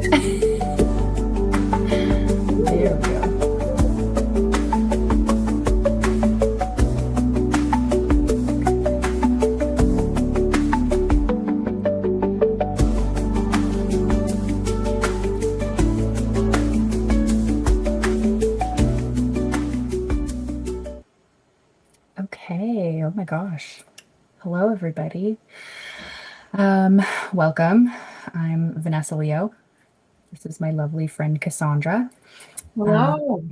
There we go. Okay, oh my gosh. Hello, everybody. Um, Welcome. I'm Vanessa Leo. This is my lovely friend Cassandra. Uh, Hello.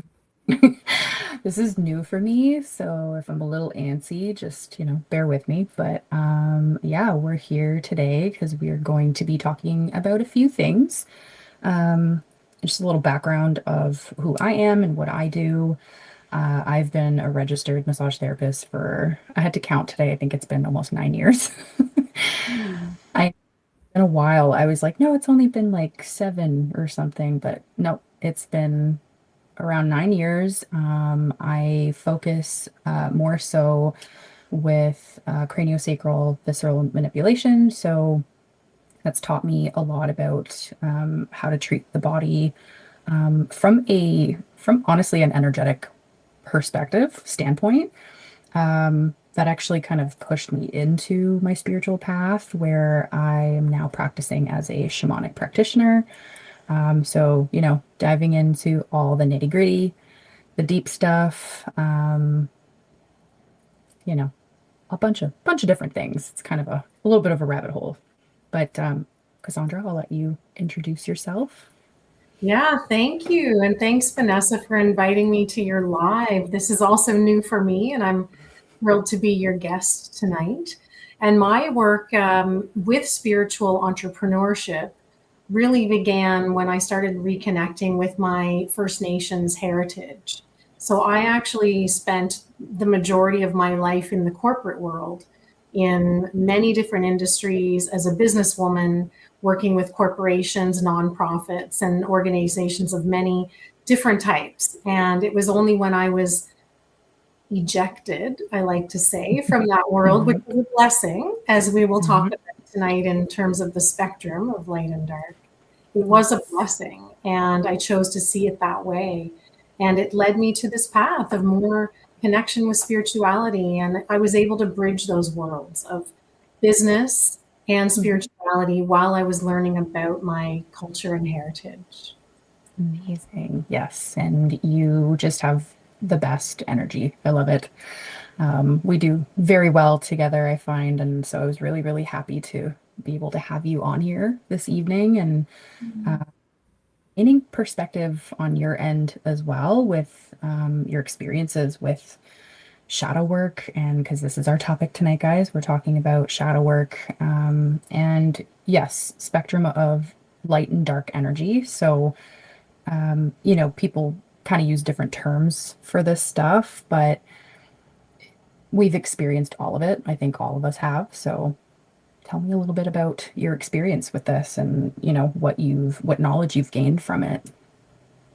this is new for me, so if I'm a little antsy, just, bear with me. But yeah, we're here today because we are going to be talking about a few things. Just a little background of who I am and what I do. I've been a registered massage therapist for, I had to count today, I think it's been almost 9 years. Hmm. I in a while. I was like, no, it's only been like 7 or something, but no, it's been around 9 years. I focus more so with craniosacral visceral manipulation. So that's taught me a lot about how to treat the body from honestly an energetic perspective standpoint. That actually kind of pushed me into my spiritual path where I am now practicing as a shamanic practitioner. So, diving into all the nitty gritty, the deep stuff, you know, a bunch of different things. It's kind of a little bit of a rabbit hole. But Cassandra, I'll let you introduce yourself. Yeah, thank you. And thanks, Vanessa, for inviting me to your live. This is also new for me, and I'm thrilled to be your guest tonight. And my work with spiritual entrepreneurship really began when I started reconnecting with my First Nations heritage. So I actually spent the majority of my life in the corporate world in many different industries as a businesswoman, working with corporations, nonprofits, and organizations of many different types. And it was only when I was ejected, I like to say, from that world, which Mhm. was a blessing, as we will talk Mhm. about tonight in terms of the spectrum of light and dark. It was a Yes. blessing, and I chose to see it that way. And it led me to this path of more connection with spirituality. And I was able to bridge those worlds of business and Mhm. spirituality while I was learning about my culture and heritage. Amazing. Yes. And you just have the best energy. I love it. We do very well together, I find. And so I was really, really happy to be able to have you on here this evening and any perspective on your end as well with your experiences with shadow work. And because this is our topic tonight, guys, we're talking about shadow work. And yes, spectrum of light and dark energy. So, people kind of use different terms for this stuff, but we've experienced all of it. I think all of us have. So tell me a little bit about your experience with this and, what knowledge you've gained from it.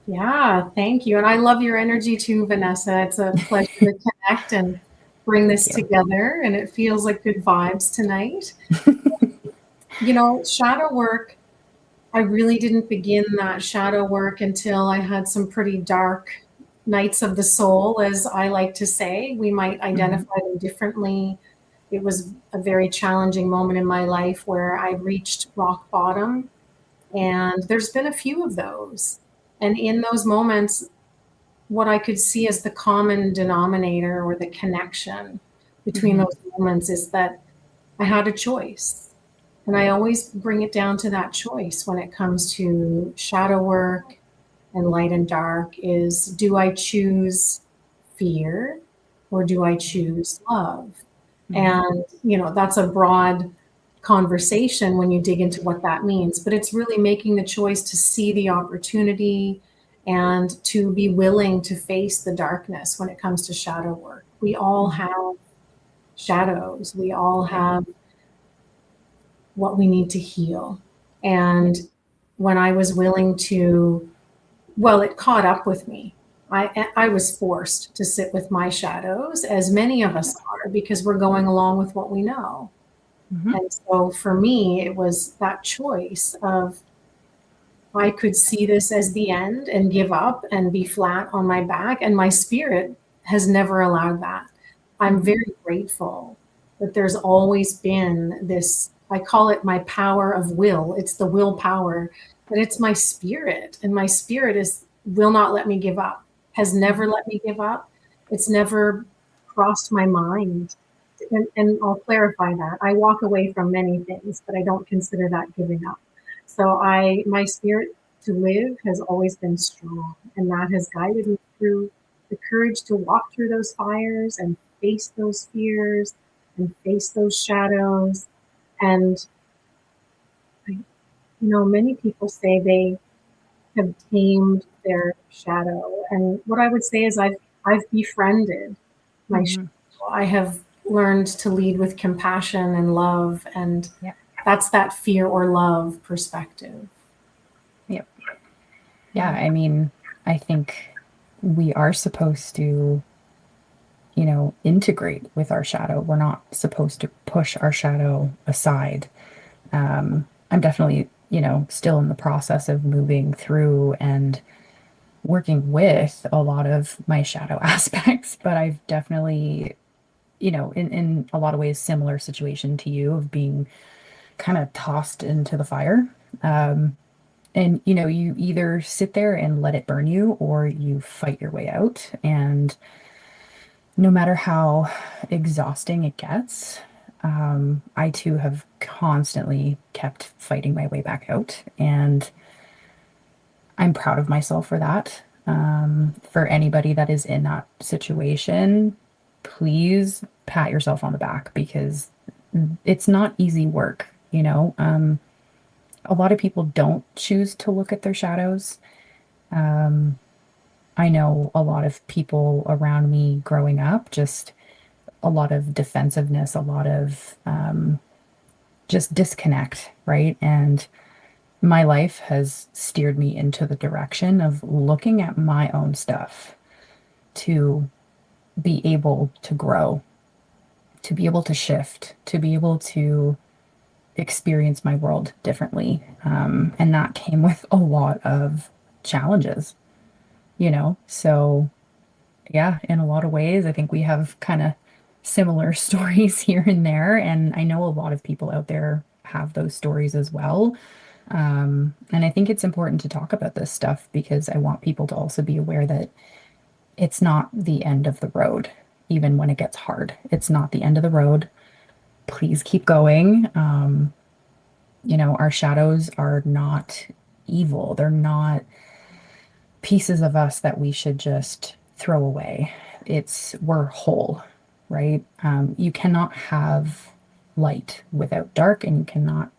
Yeah, thank you. And I love your energy too, Vanessa. It's a pleasure to connect and bring Thank this you. together. And it feels like good vibes tonight. Shadow work, I really didn't begin that shadow work until I had some pretty dark nights of the soul, as I like to say. We might Mhm. identify them differently. It was a very challenging moment in my life where I reached rock bottom. And there's been a few of those. And in those moments, what I could see as the common denominator or the connection between Mhm. those moments is that I had a choice. And I always bring it down to that choice when it comes to shadow work and light and dark is, do I choose fear or do I choose love? Mhm. And, that's a broad conversation when you dig into what that means, but it's really making the choice to see the opportunity and to be willing to face the darkness when it comes to shadow work. We all Mhm. have shadows, we all Yeah. have what we need to heal. And when I was willing to, well, it caught up with me. I was forced to sit with my shadows, as many of us are, because we're going along with what we know. Mhm. And so for me, it was that choice of I could see this as the end and give up and be flat on my back. And my spirit has never allowed that. I'm Mhm. very grateful that there's always been this, I call it my power of will. It's the willpower, but it's my spirit. And my spirit is will not let me give up, has never Mhm. let me give up. It's never crossed my mind. And I'll clarify that. I walk away from many things, but I don't consider that giving up. So my spirit to live has always been strong, and that has guided me through the courage to walk through those fires and face those fears and face those shadows. And many people say they have tamed their shadow, and what I would say is I've befriended my shadow. Mhm. I have learned to lead with compassion and love, and Yeah. that's that fear or love perspective. Yep. Yeah. I mean, I think we are supposed to, integrate with our shadow. We're not supposed to push our shadow aside. I'm definitely, still in the process of moving through and working with a lot of my shadow aspects, but I've definitely, in a lot of ways, similar situation to you of being kind of tossed into the fire. And, you either sit there and let it burn you or you fight your way out. And no matter how exhausting it gets, I too have constantly kept fighting my way back out. And I'm proud of myself for that. For anybody that is in that situation, please pat yourself on the back because it's not easy work, a lot of people don't choose to look at their shadows. I know a lot of people around me growing up, just a lot of defensiveness, a lot of just disconnect, right? And my life has steered me into the direction of looking at my own stuff to be able to grow, to be able to shift, to be able to experience my world differently. And that came with a lot of challenges, So, yeah, in a lot of ways, I think we have kind of similar stories here and there. And I know a lot of people out there have those stories as well. And I think it's important to talk about this stuff because I want people to also be aware that it's not the end of the road, even when it gets hard. It's not the end of the road. Please keep going. Our shadows are not evil. They're not pieces of us that we should just throw away. We're whole, right? You cannot have light without dark, and you cannot,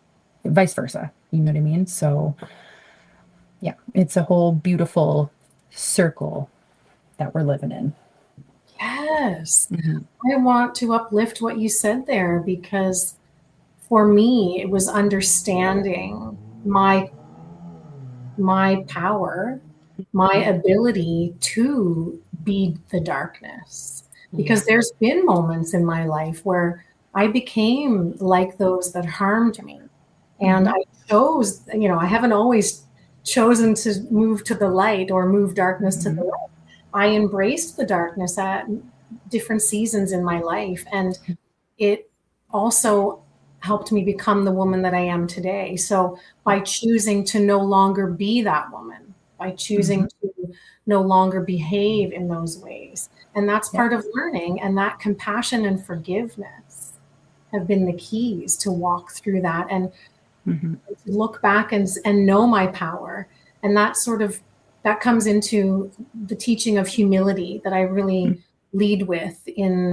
vice versa. You know what I mean? So, yeah, it's a whole beautiful circle that we're living in. Yes. Hmm. I want to uplift what you said there because for me it was understanding my power, my ability to be the darkness. Because Yeah. there's been moments in my life where I became like those that harmed me. And Hmm. I chose, I haven't always chosen to move to the light or move darkness to the Hmm. light. I embraced the darkness at different seasons in my life. And it also helped me become the woman that I am today. So Yeah. by choosing to no longer be that woman, by Hmm. choosing to no longer behave in those ways. And that's Yeah. part of learning. And that compassion and forgiveness have been the keys to walk through that and Hmm. to look back and know my power. And that comes into the teaching of humility that I really lead with in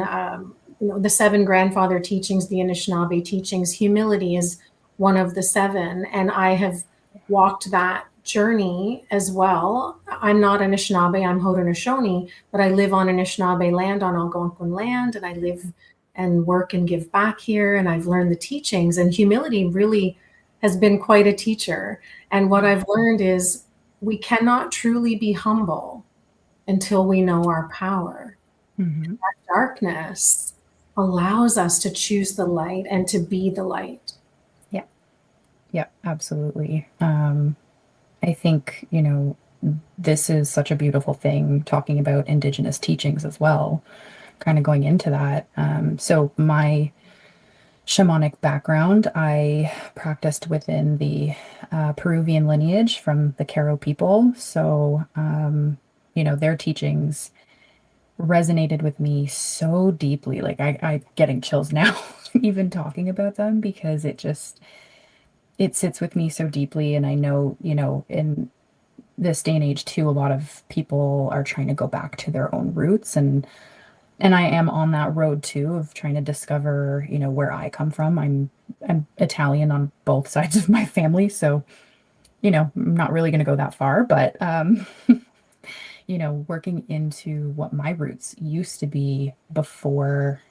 the seven grandfather teachings, the Anishinaabe teachings. Humility is one of the seven, and I have walked that journey as well. I'm not Anishinaabe, I'm Haudenosaunee, but I live on Anishinaabe land, on Algonquin land, and I live and work and give back here, and I've learned the teachings. And humility really has been quite a teacher. And what I've learned is we cannot truly be humble until we know our power. Hmm. Darkness allows us to choose the light and to be the light. Yeah. Yeah. Absolutely. I think, this is such a beautiful thing talking about Indigenous teachings as well, kind of going into that. So my shamanic background, I practiced within the Peruvian lineage from the Caro people. So, their teachings resonated with me so deeply. Like I getting chills now, even talking about them because it sits with me so deeply. And I know, in this day and age too, a lot of people are trying to go back to their own roots and I am on that road too of trying to discover, where I come from. I'm Italian on both sides of my family, so I'm not really going to go that far, but working into what my roots used to be before,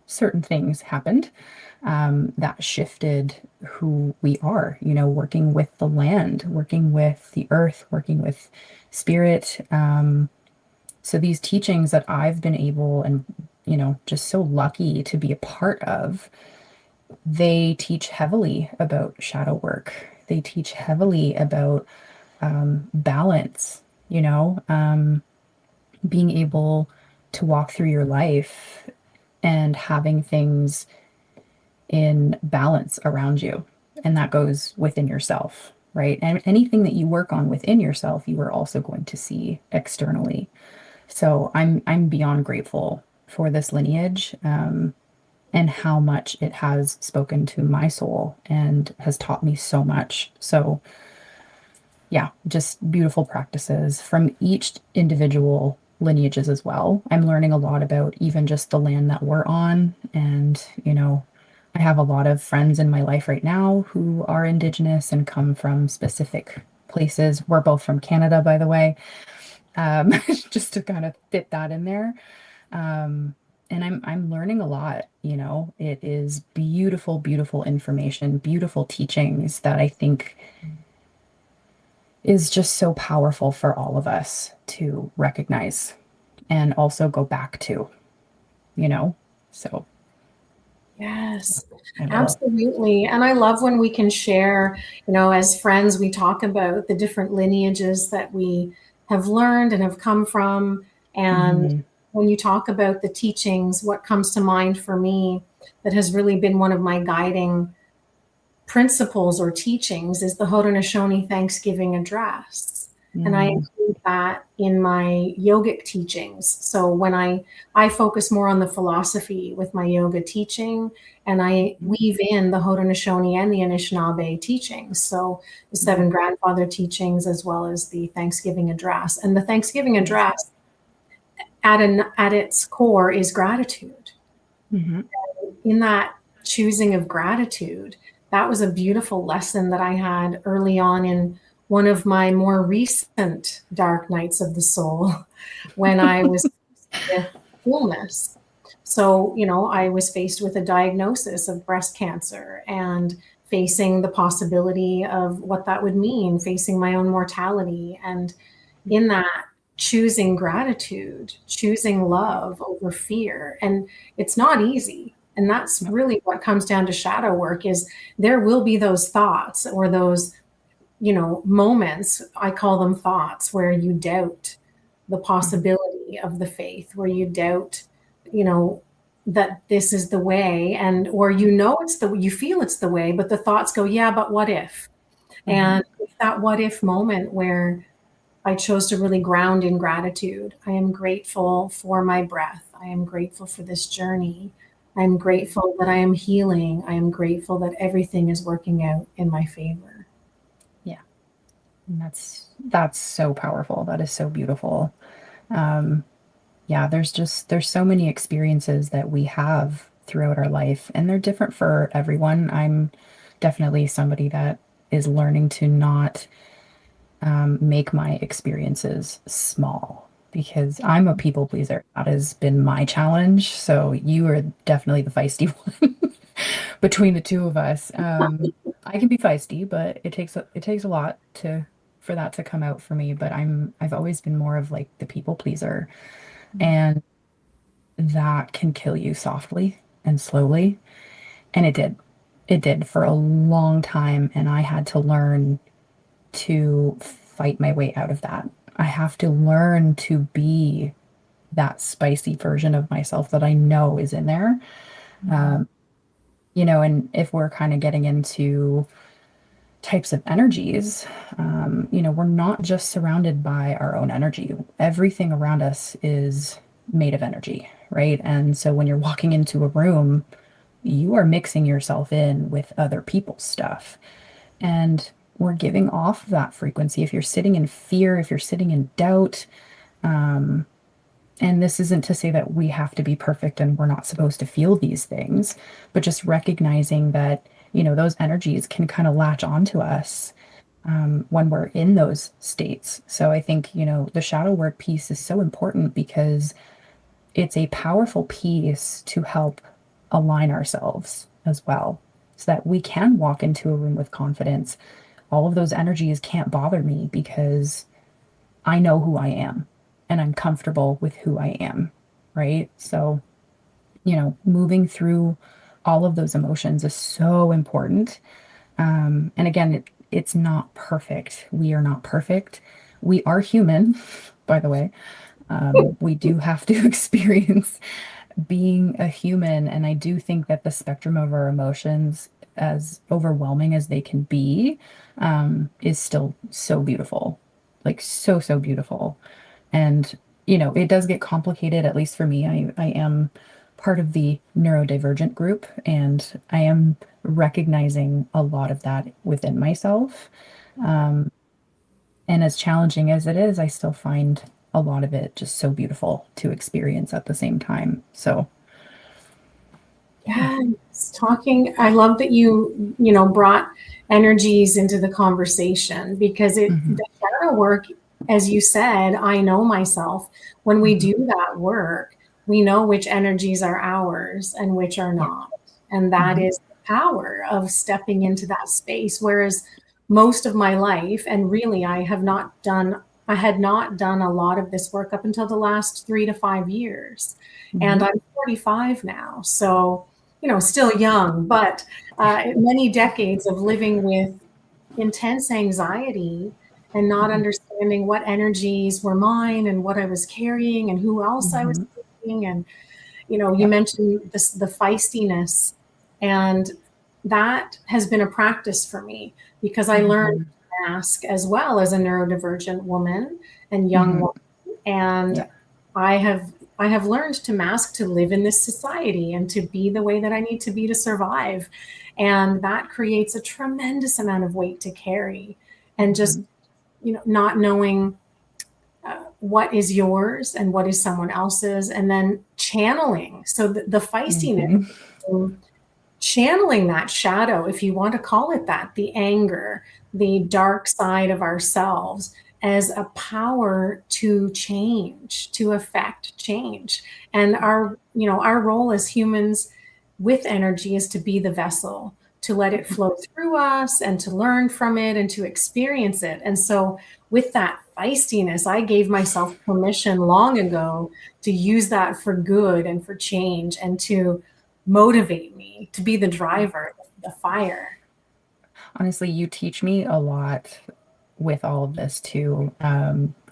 certain things happened, that shifted who we are, working with the land, working with the earth, working with spirit. So these teachings that I've been able and, just so lucky to be a part of, they teach heavily about shadow work. They teach heavily about balance, being able to walk through your life and having things in balance around you. And that goes within yourself, right? And anything that you work on within yourself, you are also going to see externally. So I'm beyond grateful for this lineage, and how much it has spoken to my soul and has taught me so much. So yeah, just beautiful practices from each individual lineages as well. I'm learning a lot about even just the land that we're on. And, I have a lot of friends in my life right now who are Indigenous and come from specific places. We're both from Canada, by the way, just to kind of fit that in there. And I'm learning a lot, It is beautiful, beautiful information, beautiful teachings that I think is just so powerful for all of us to recognize and also go back to, you know? So Yes, I will. absolutely. And I love when we can share, as friends, we talk about the different lineages that we have learned and have come from. And Mhm. when you talk about the teachings, what comes to mind for me that has really been one of my guiding principles or teachings is the Haudenosaunee Thanksgiving address. And I Mm. include that in my yogic teachings. So when I focus more on the philosophy with my yoga teaching, and I weave in the Haudenosaunee and the Anishinaabe teachings. So the seven Mhm. grandfather teachings as well as the Thanksgiving address. And the Thanksgiving Yes. address at its core is gratitude. Mhm. In that choosing of gratitude, that was a beautiful lesson that I had early on in one of my more recent dark nights of the soul when I was with illness. So, I was faced with a diagnosis of breast cancer and facing the possibility of what that would mean, facing my own mortality. And in that, choosing gratitude, choosing love over fear. And it's not easy. And that's No. really what comes down to shadow work is there will be those thoughts or those, moments, I call them thoughts, where you doubt the Mhm. possibility of the faith, where you doubt, you know, that this is the way, and or you feel it's the way, but the thoughts go, yeah, but what if? Mhm. And it's that what if moment where I chose to really ground in gratitude. I am grateful for my breath. I am grateful for this journey. I am grateful that I am healing. I am grateful that everything is working out in my favor. Yeah. And that's so powerful. That is so beautiful. Um, yeah, there's so many experiences that we have throughout our life, and they're different for everyone. I'm definitely somebody that is learning to not make my experiences small because I'm a people pleaser. That has been my challenge. So you are definitely the feisty one between the two of us. I can be feisty, but it takes a lot to for that to come out for me. But I've always been more of like the people pleaser, and that can kill you softly and slowly. And it did. It did for a long time, and I had to learn to fight my way out of that. I have to learn to be that spicy version of myself that I know is in there. Mhm. And if we're kind of getting into types of energies, we're not just surrounded by our own energy. Everything around us is made of energy, right? And so when you're walking into a room, you are mixing yourself in with other people's stuff. And we're giving off that frequency. If you're sitting in fear, if you're sitting in doubt, and this isn't to say that we have to be perfect and we're not supposed to feel these things, but just recognizing that, those energies can kind of latch onto us when we're in those states. So I think, the shadow work piece is so important because it's a powerful piece to help align ourselves as well, so that we can walk into a room with confidence. All of those energies can't bother me because I know who I am and I'm comfortable with who I am, right? So, moving through all of those emotions is so important. And again, it's not perfect. We are not perfect. We are human, by the way. We do have to experience being a human. And I do think that the spectrum of our emotions, as overwhelming as they can be, is still so beautiful. Like so, so beautiful. And, it does get complicated, at least for me. I am part of the neurodivergent group, and I am recognizing a lot of that within myself. And as challenging as it is, I still find a lot of it just so beautiful to experience at the same time. So, yeah. Yes, talking. I love that brought energies into the conversation because Hmm. the shadow work, as you said, I know myself. When we Hmm. do that work, we know which energies are ours and which are Yeah. not. And that Hmm. is the power of stepping into that space. Whereas most of my life, and really I had not done a lot of this work up until the last 3 to 5 years. And Hmm. I'm 45 now. So, still young, but many decades of living with intense anxiety and not Hmm. understanding what energies were mine and what I was carrying and who else I was Hmm. carrying. And, you Yeah. mentioned the feistiness, and that has been a practice for me because I learned Hmm. to mask as well as a neurodivergent woman and young Hmm. woman. And Yeah. I have I have learned to mask to live in this society and to be the way that I need to be to survive. And that creates a tremendous amount of weight to carry. And just, Hmm. not knowing what is yours and what is someone else's, and then channeling. So the feistiness, Hmm. channeling that shadow, if you want to call it that, the anger, the dark side of ourselves, as a power to change, to affect change. And our role as humans with energy is to be the vessel, to let it flow through us and to learn from it and to experience it. And so with that feistiness, I gave myself permission long ago to use that for good and for change and to motivate me to be the driver, the fire. Honestly, you teach me a lot with all of this too.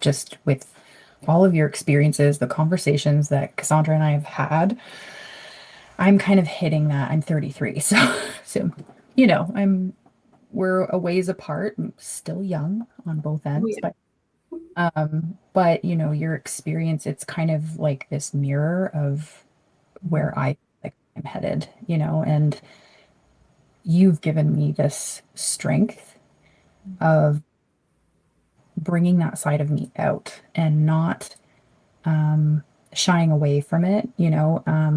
Just with all of your experiences, the conversations that Cassandra and I have had. I'm kind of hitting that. I'm 33, so we're a ways apart. I'm still young on both Oh, ends, yeah. but your experience, it's kind of like this mirror of where I like I'm headed, and you've given me this strength of bringing that side of me out and not shying away from it.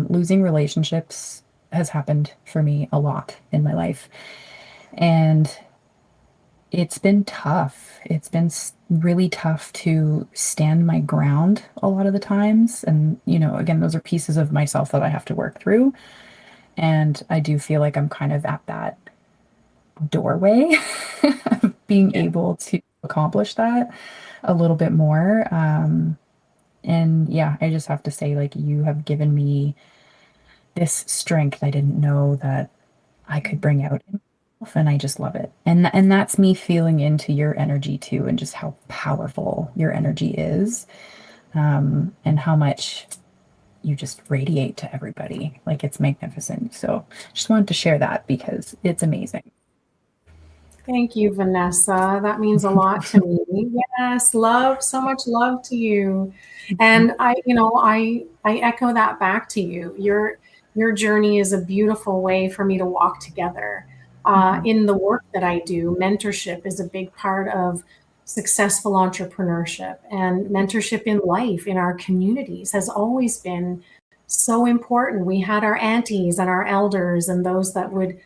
Losing relationships has happened for me a lot in my life, and it's been tough. It's been really tough to stand my ground a lot of the times. And, again, those are pieces of myself that I have to work through. And I do feel like I'm kind of at that doorway of being Yeah. able to accomplish that a little bit more. And yeah, I just have to say, like, you have given me this strength I didn't know that I could bring out. and I just love it. And that's me feeling into your energy too, and just how powerful your energy is, and how much you just radiate to everybody. Like it's magnificent. So just wanted to share that because it's amazing. Thank you, Vanessa. That means a lot to me. Yes, love, so much love to you. And I echo that back to you. Your journey is a beautiful way for me to walk together. Mhm. In the work that I do, mentorship is a big part of successful entrepreneurship, and mentorship in life, in our communities, has always been so important. We had our aunties and our elders and those that would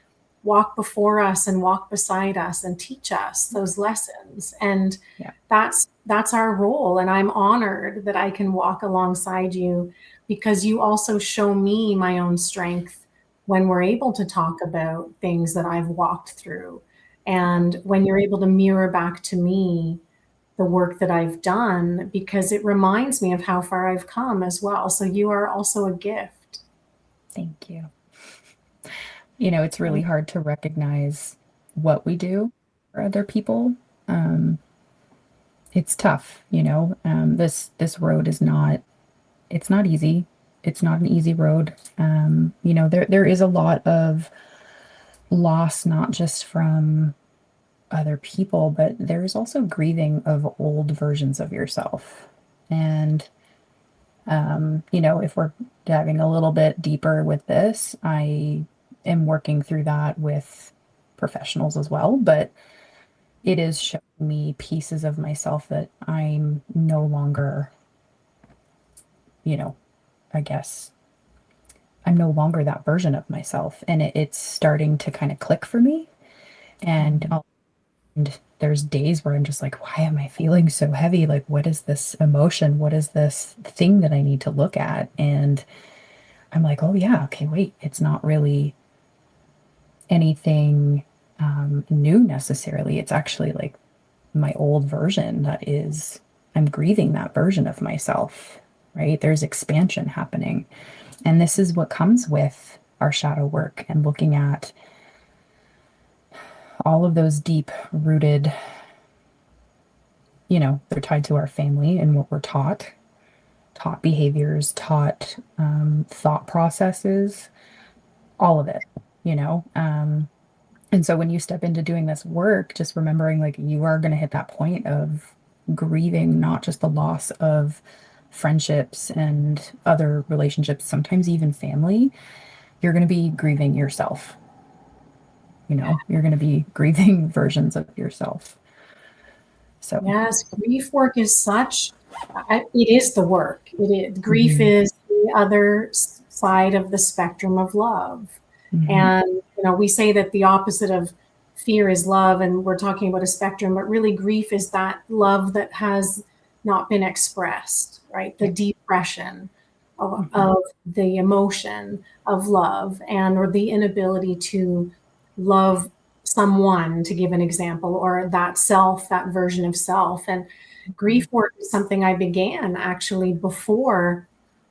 walk before us and walk beside us and teach us those lessons. And Yeah. that's our role. And I'm honored that I can walk alongside you, because you also show me my own strength when we're able to talk about things that I've walked through. And when you're able to mirror back to me the work that I've done, because it reminds me of how far I've come as well. So you are also a gift. Thank you. It's really hard to recognize what we do for other people. Um, it's tough, this road is not, it's not easy. It's not an easy road. There is a lot of loss, not just from other people, but there is also grieving of old versions of yourself. And if we're diving a little bit deeper with this, I am working through that with professionals as well, but it is showing me pieces of myself that I'm no longer, you know, I guess I'm no longer that version of myself. And it's starting to kind of click for me. And, and there's days where I'm just like, why am I feeling so heavy? Like, what is this emotion? What is this thing that I need to look at? And I'm like, oh, yeah, okay, wait, it's not really anything new necessarily. It's actually like my old version that is, I'm grieving that version of myself, right? There's expansion happening. And this is what comes with our shadow work and looking at all of those deep rooted, they're tied to our family and what we're taught behaviors, taught thought processes, all of it, you know? And so when you step into doing this work, just remembering like you are going to hit that point of grieving not just the loss of friendships and other relationships, sometimes even family, you're going to be grieving yourself. You're going to be grieving versions of yourself. So, Yes, grief work is it is the work. Grief mhm, is the other side of the spectrum of love. mhm, And, we say that the opposite of fear is love, and we're talking about a spectrum, but really grief is that love that has not been expressed, right? The yeah, depression mhm, of the emotion of love, and or the inability to love someone, to give an example, or that self, that version of self. And grief work is something I began actually before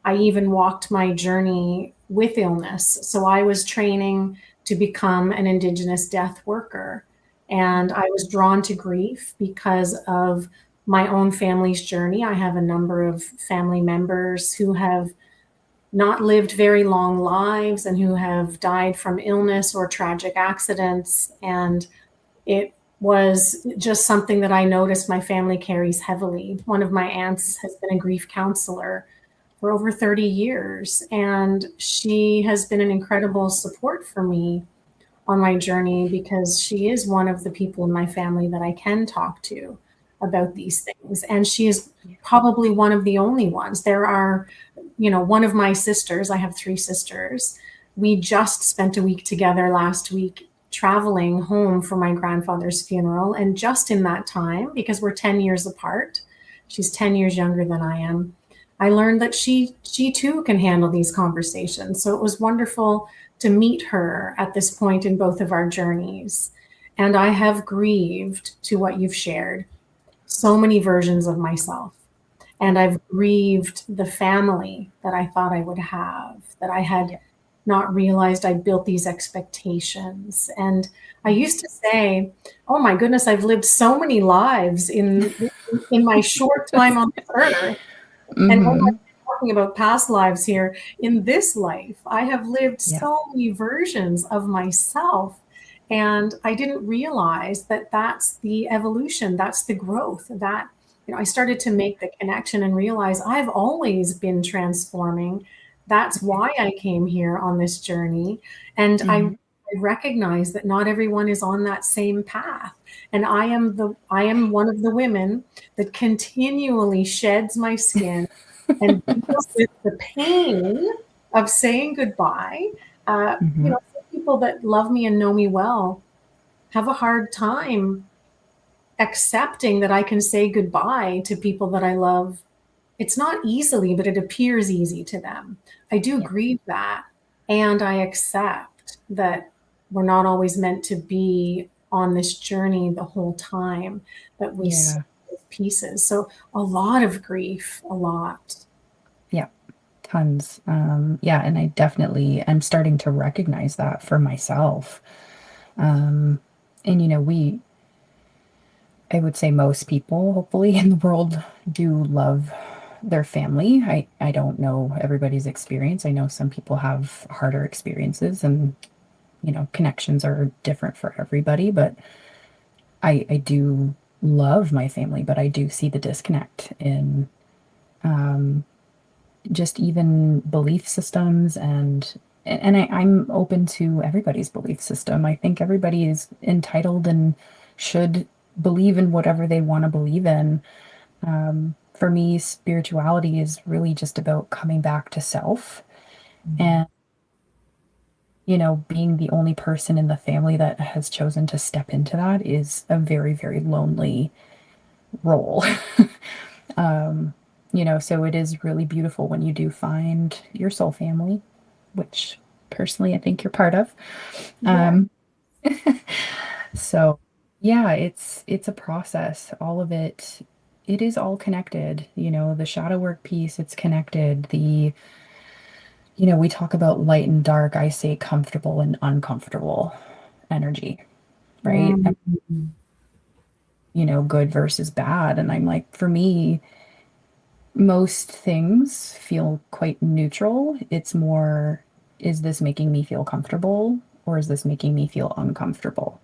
I even walked my journey with illness. So I was training to become an Indigenous death worker. And I was drawn to grief because of my own family's journey. I have a number of family members who have not lived very long lives and who have died from illness or tragic accidents. And it was just something that I noticed my family carries heavily. One of my aunts has been a grief counselor for over 30 years, and she has been an incredible support for me on my journey, because she is one of the people in my family that I can talk to about these things. And she is probably one of the only ones. There are, one of my sisters, I have three sisters. We just spent a week together last week traveling home for my grandfather's funeral. And just in that time, because we're 10 years apart, she's 10 years younger than I am, I learned that she too can handle these conversations. So it was wonderful to meet her at this point in both of our journeys. And I have grieved, to what you've shared, so many versions of myself. And I've grieved the family that I thought I would have, that I had yeah, not realized I built these expectations. And I used to say, oh my goodness, I've lived so many lives in my short time on this earth. And when Mm-hmm. I'm talking about past lives here, in this life, I have lived Yeah. so many versions of myself. And I didn't realize that that's the evolution, that's the growth, that, I started to make the connection and realize I've always been transforming. That's why I came here on this journey. And I Mm-hmm. recognize that not everyone is on that same path. And I am one of the women that continually sheds my skin and deals with the pain of saying goodbye. Mm-hmm. Some people that love me and know me well have a hard time accepting that I can say goodbye to people that I love. It's not easily, but it appears easy to them. I do Yeah. grieve that. And I accept that we're not always meant to be on this journey the whole time, that we Yeah. split pieces. So a lot of grief, a lot. Yeah. Tons. Yeah, and I'm starting to recognize that for myself. Um, and I would say most people, hopefully, in the world do love their family. I don't know everybody's experience. I know some people have harder experiences and, connections are different for everybody, but I do love my family, but I do see the disconnect in just even belief systems and I'm open to everybody's belief system. I think everybody is entitled and should believe in whatever they want to believe in. For me, spirituality is really just about coming back to self and, being the only person in the family that has chosen to step into that is a very, very lonely role. So it is really beautiful when you do find your soul family, which personally I think you're part of. Yeah. Um, so yeah, it's a process. All of it, it is all connected. The shadow work piece, it's connected. We talk about light and dark. I say comfortable and uncomfortable energy, right? And, Mm. good versus bad. And I'm like, for me, most things feel quite neutral. It's more, is this making me feel comfortable or is this making me feel uncomfortable?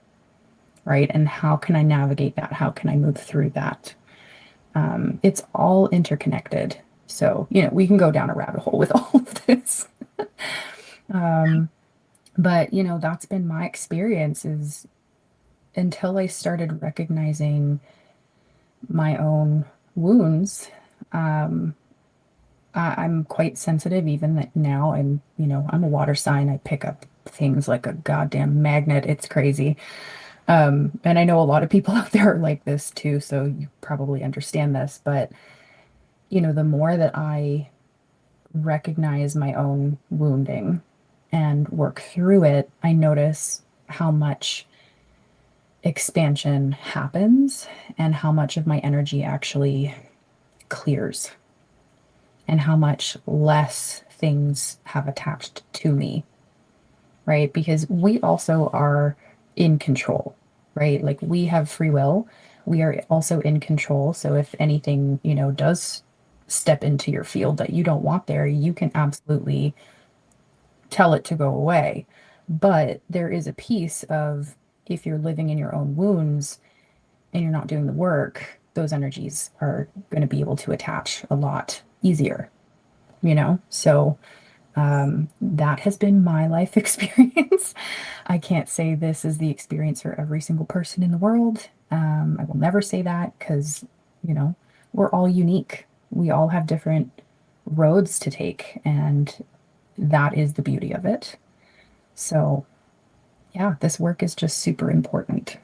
Right? And how can I navigate that? How can I move through that? It's all interconnected. So, we can go down a rabbit hole with all of this. But, that's been my experience is until I started recognizing my own wounds. I'm quite sensitive, even that now I'm a water sign. I pick up things like a goddamn magnet. It's crazy. And I know a lot of people out there are like this too, so you probably understand this. But, the more that I recognize my own wounding and work through it, I notice how much expansion happens and how much of my energy actually clears and how much less things have attached to me, right? Because we also are in control, right? Like we have free will. We are also in control. So if anything, does step into your field that you don't want there, you can absolutely tell it to go away. But there is a piece of if you're living in your own wounds and you're not doing the work, those energies are going to be able to attach a lot easier, So that has been my life experience. I can't say this is the experience for every single person in the world. I will never say that because, you know, we're all unique. We all have different roads to take, and that is the beauty of it. So, yeah, this work is just super important.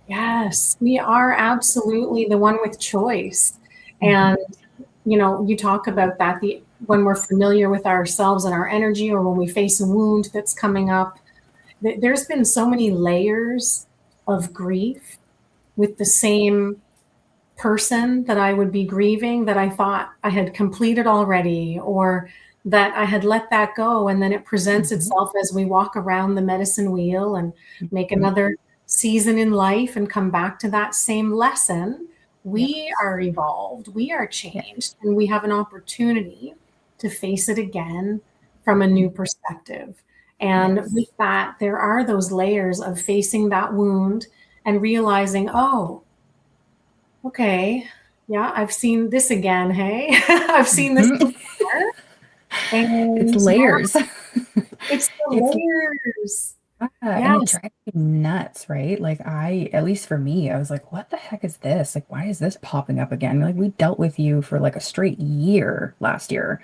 Yes, we are absolutely the one with choice. Mhm. And you talk about that the when we're familiar with ourselves and our energy, or when we face a wound that's coming up, there's been so many layers of grief with the same person that I would be grieving that I thought I had completed already, or that I had let that go. And then it presents Mhm. itself as we walk around the medicine wheel and make Mhm. another season in life and come back to that same lesson. We Yes. are evolved, we are Yeah. changed, and we have an opportunity to face it again from a new perspective. And with Yes. that, there are those layers of facing that wound and realizing, oh, okay, yeah, I've seen this again. Hey, I've seen this Mhm. before. It's And now layers. it's the It's layers. and it Yes. drives me nuts, right? Like at least for me, I was like, what the heck is this? Like, why is this popping up again? Like, we dealt with you for like a straight year last year,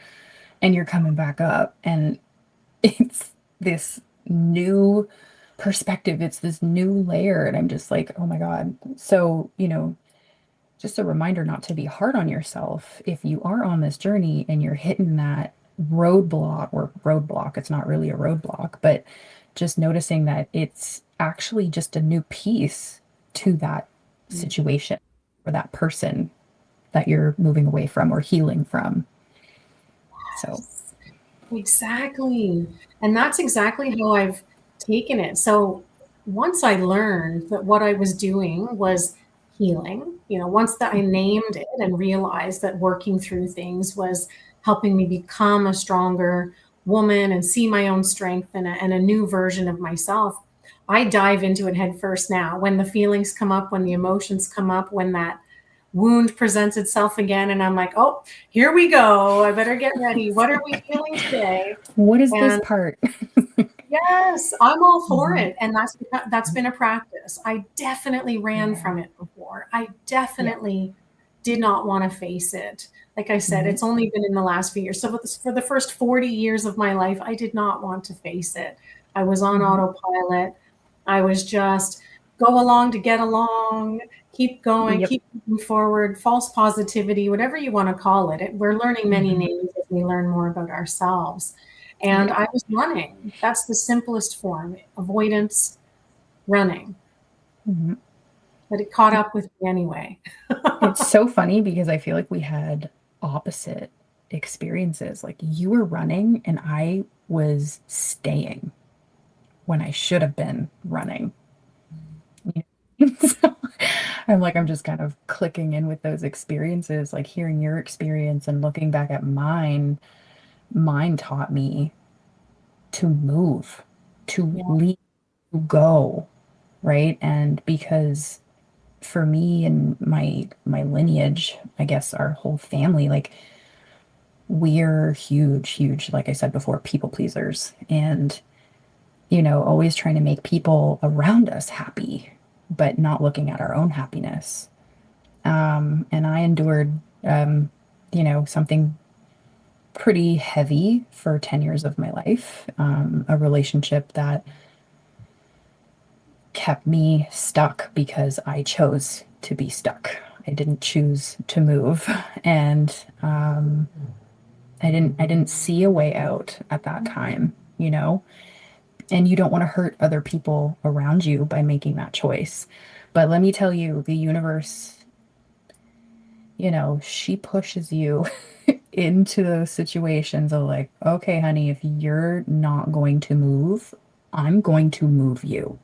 and you're coming back up, and it's this new perspective. It's this new layer, and I'm just like, oh my God. So, just a reminder not to be hard on yourself if you are on this journey and you're hitting that roadblock. It's not really a roadblock, but just noticing that it's actually just a new piece to that situation or that person that you're moving away from or healing from. So, Exactly. And that's exactly how I've taken it. So once I learned that what I was doing was healing, once that I named it and realized that working through things was helping me become a stronger woman and see my own strength and a new version of myself, I dive into it head first now. When the feelings come up, when the emotions come up, when that wound presents itself again, and I'm like, oh, here we go. I better get ready. What are we feeling today? what is this And part? yes, I'm all for Mhm. it. And that's been a practice. I definitely ran Yeah. from it before. I Yeah. definitely did not want to face it. Like I said, Mhm. it's only been in the last few years. So for the first 40 years of my life, I did not want to face it. I was on Mhm. autopilot. I was just go along to get along, keep going, Yep. keep moving forward, false positivity, whatever you want to call it. We're learning many Mhm. names as we learn more about ourselves. And Yeah. I was running. That's the simplest form, avoidance, running. Mhm. But it caught up with me anyway. It's so funny because I feel like we had opposite experiences. Like you were running and I was staying when I should have been running. So I'm just kind of clicking in with those experiences, like hearing your experience and looking back at mine. Mine taught me to move, to Yeah. leave, to go, right? And because for me and my lineage, I guess our whole family, like we're huge, huge, like I said before, people pleasers and, always trying to make people around us happy, but not looking at our own happiness. And I endured, something pretty heavy for 10 years of my life, a relationship that kept me stuck because I chose to be stuck. I didn't choose to move. And I didn't see a way out at that time. And you don't want to hurt other people around you by making that choice. But let me tell you, the universe, she pushes you into those situations of like, okay, honey, if you're not going to move, I'm going to move you.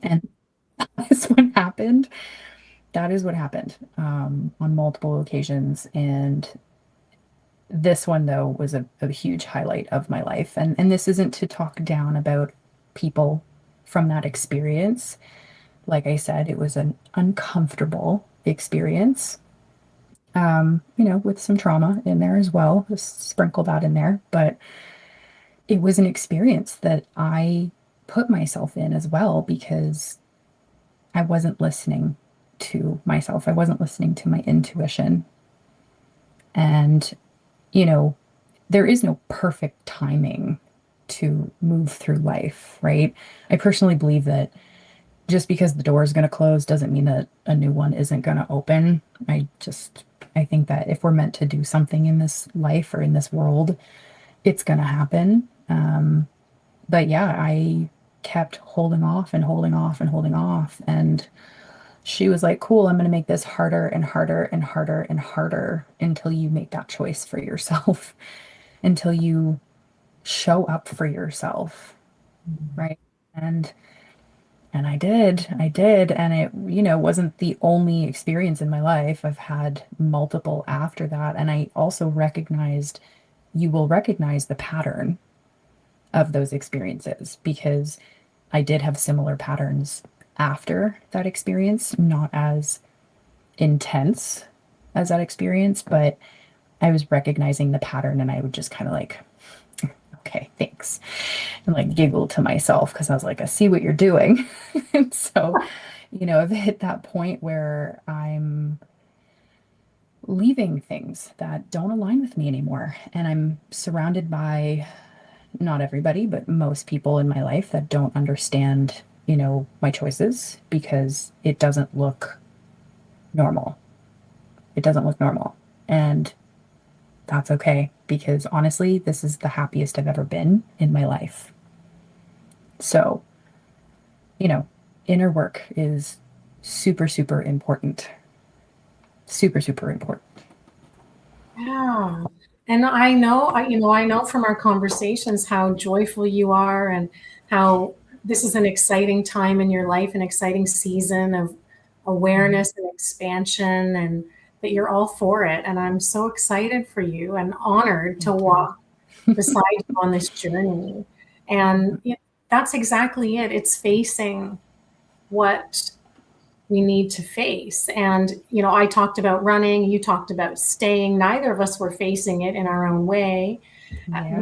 And that's what happened. That is what happened on multiple occasions. And this one, though, was a huge highlight of my life. And this isn't to talk down about people from that experience. Like I said, it was an uncomfortable experience, with some trauma in there as well. Just sprinkle that in there. But it was an experience that I put myself in as well because I wasn't listening to myself. I wasn't listening to my intuition. And, you know, there is no perfect timing to move through life, right? I personally believe that just because the door is going to close doesn't mean that a new one isn't going to open. I think that if we're meant to do something in this life or in this world, it's going to happen. But yeah, I kept holding off and holding off and holding off. And she was like, cool, I'm going to make this harder and harder and harder and harder until you make that choice for yourself. until you show up for yourself, right? And I did, and it, wasn't the only experience in my life. I've had multiple after that, and I also recognized you will recognize the pattern of those experiences because I did have similar patterns after that experience, not as intense as that experience, but I was recognizing the pattern and I would just kind of like, okay, thanks. And like giggle to myself because I was like, I see what you're doing. And so, I've hit that point where I'm leaving things that don't align with me anymore. And I'm surrounded by not everybody, but most people in my life that don't understand, my choices because it doesn't look normal. It doesn't look normal. And that's okay because honestly, this is the happiest I've ever been in my life. So, you know, inner work is super, super important. Super, super important. Yeah. And I know from our conversations how joyful you are and how this is an exciting time in your life, an exciting season of Mhm. awareness and expansion, and that you're all for it. And I'm so excited for you and honored to Thank you. walk beside you on this journey. And Mhm. that's exactly it. It's facing what we need to face. And, I talked about running, you talked about staying. Neither of us were facing it in our own way. Yeah.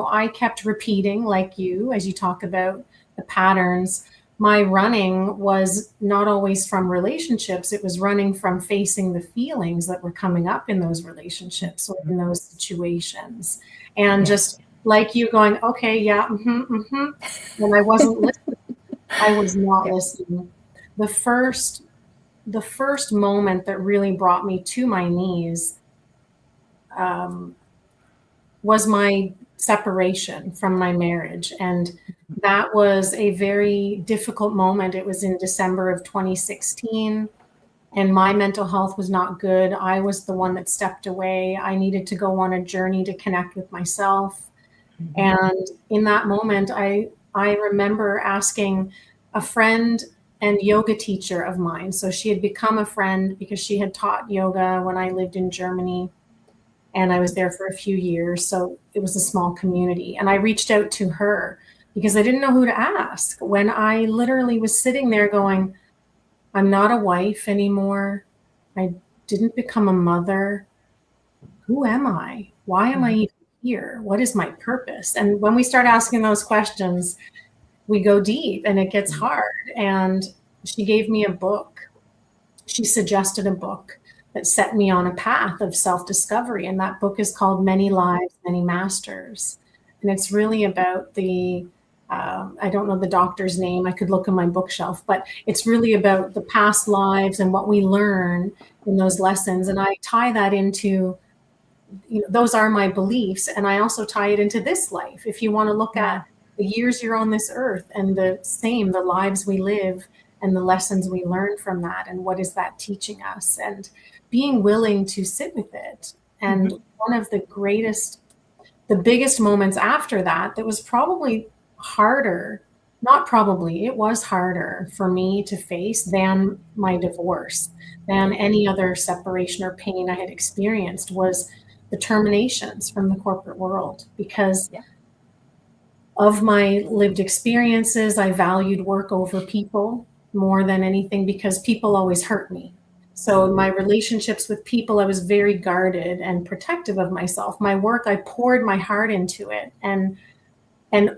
I kept repeating, like you, as you talk about the patterns. My running was not always from relationships, it was running from facing the feelings that were coming up in those relationships or Mhm. in those situations. And Yeah. just like you going, okay, yeah, when I wasn't listening, I was not Yeah. listening. The first the first moment that really brought me to my knees um, was my separation from my marriage. And that was a very difficult moment. It was in December of 2016, and my mental health was not good. I was the one that stepped away. I needed to go on a journey to connect with myself. Mhm. And in that moment, I remember asking a friend and yoga teacher of mine. So she had become a friend because she had taught yoga when I lived in Germany and I was there for a few years. So it was a small community. And I reached out to her because I didn't know who to ask when I literally was sitting there going, I'm not a wife anymore. I didn't become a mother. Who am I? Why am I Mhm. even here? What is my purpose? And when we start asking those questions, we go deep and it gets Yeah. hard. And she gave me a book. She suggested a book that set me on a path of self discovery. And that book is called Many Lives, Many Masters. And it's really about I don't know the doctor's name, I could look in my bookshelf, but it's really about the past lives and what we learn in those lessons. And I tie that into those are my beliefs. And I also tie it into this life. If you want to look Yeah. at the years you're on this earth and the lives we live and the lessons we learn from that, and what is that teaching us, and being willing to sit with it. And Mhm. one of the biggest moments after that, that was probably harder, not probably, it was harder for me to face than my divorce, than any other separation or pain I had experienced, was the terminations from the corporate world. Because Yeah. of my lived experiences, I valued work over people more than anything because people always hurt me. So, in my relationships with people, I was very guarded and protective of myself. My work, I poured my heart into it and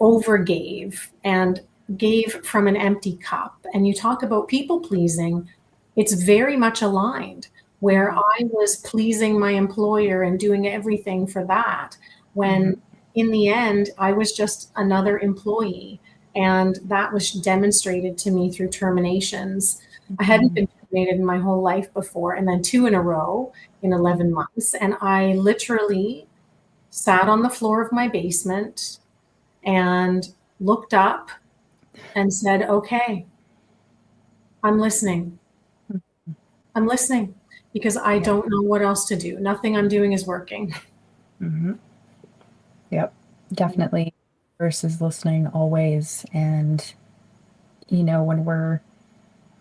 overgave and gave from an empty cup. And you talk about people pleasing, it's very much aligned where Mhm. I was pleasing my employer and doing everything for that, when Mhm. in the end, I was just another employee. And that was demonstrated to me through terminations. I hadn't Mhm. been terminated in my whole life before, and then two in a row in 11 months. And I literally sat on the floor of my basement and looked up and said, okay, I'm listening. I'm listening because I Yeah. don't know what else to do. Nothing I'm doing is working. Mhm. Yep. Definitely. Versus listening always. And, when we're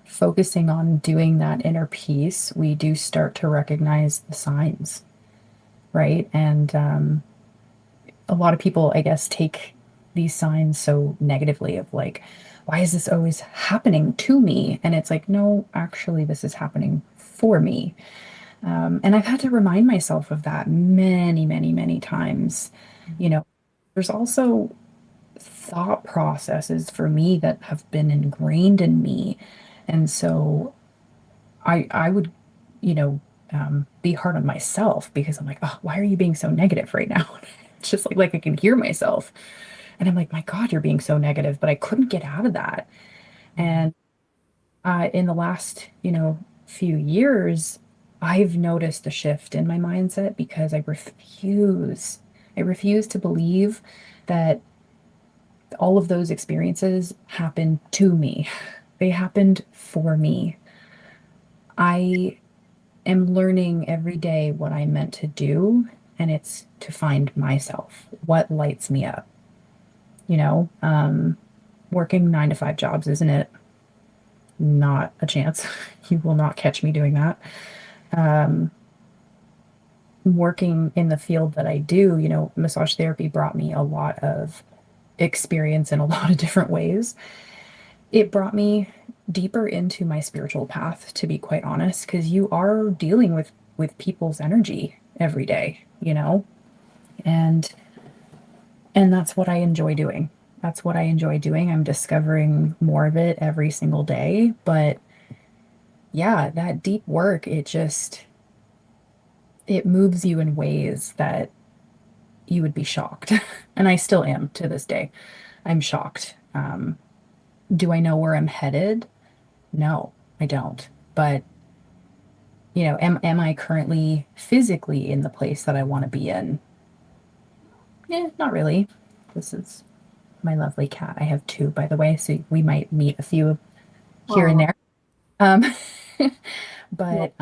focusing on doing that inner peace, we do start to recognize the signs, right? And a lot of people, I guess, take these signs so negatively of like, why is this always happening to me? And it's like, no, actually, this is happening for me. And I've had to remind myself of that many, many, many times. You know, there's also thought processes for me that have been ingrained in me. And so I would, you know, be hard on myself because I'm like, oh, why are you being so negative right now? It's just like I can hear myself. And I'm like, my God, you're being so negative. But I couldn't get out of that. And in the last, few years, I've noticed a shift in my mindset because I refuse to believe that all of those experiences happened to me. They happened for me. I am learning every day what I'm meant to do, and it's to find myself, what lights me up. You know, working 9 to 5 jobs, isn't it? Not a chance. You will not catch me doing that. Working in the field that I do, massage therapy brought me a lot of experience in a lot of different ways. It brought me deeper into my spiritual path, to be quite honest, because you are dealing with people's energy every day, and and that's what I enjoy doing. That's what I enjoy doing. I'm discovering more of it every single day, but yeah, that deep work, it moves you in ways that you would be shocked. And I still am to this day. I'm shocked. Do I know where I'm headed? No, I don't. But, am I currently physically in the place that I want to be in? Yeah, not really. This is my lovely cat. I have two, by the way, so we might meet a few here and Oh, there. Um, yeah. but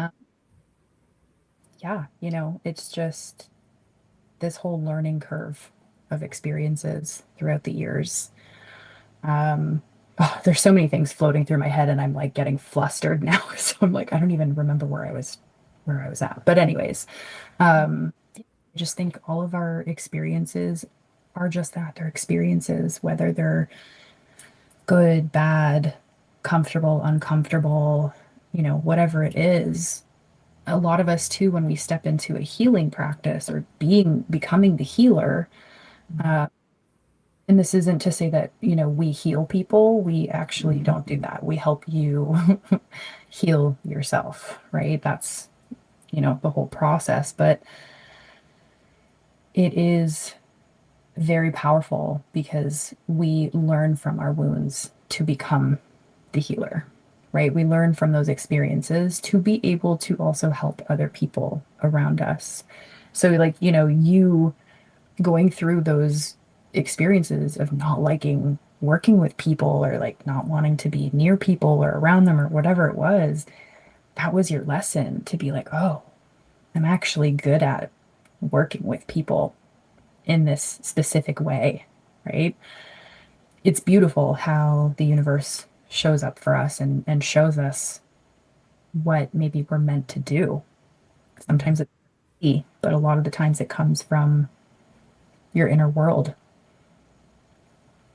yeah, it's just this whole learning curve of experiences throughout the years. Oh, there's so many things floating through my head, and I'm like getting flustered now. So I'm like, I don't even remember where I was at. But anyways, I just think all of our experiences are just that. They're experiences, whether they're good, bad, comfortable, uncomfortable, whatever it is. A lot of us too, when we step into a healing practice or becoming the healer, and this isn't to say that, we heal people. We actually don't do that. We help you heal yourself, right? That's, the whole process. But it is very powerful because we learn from our wounds to become the healer, right? We learn from those experiences to be able to also help other people around us. So, like, you going through those experiences of not liking working with people or like not wanting to be near people or around them or whatever it was, that was your lesson to be like, oh, I'm actually good at working with people in this specific way, right? It's beautiful how the universe shows up for us and shows us what maybe we're meant to do. Sometimes it's easy, but a lot of the times it comes from your inner world.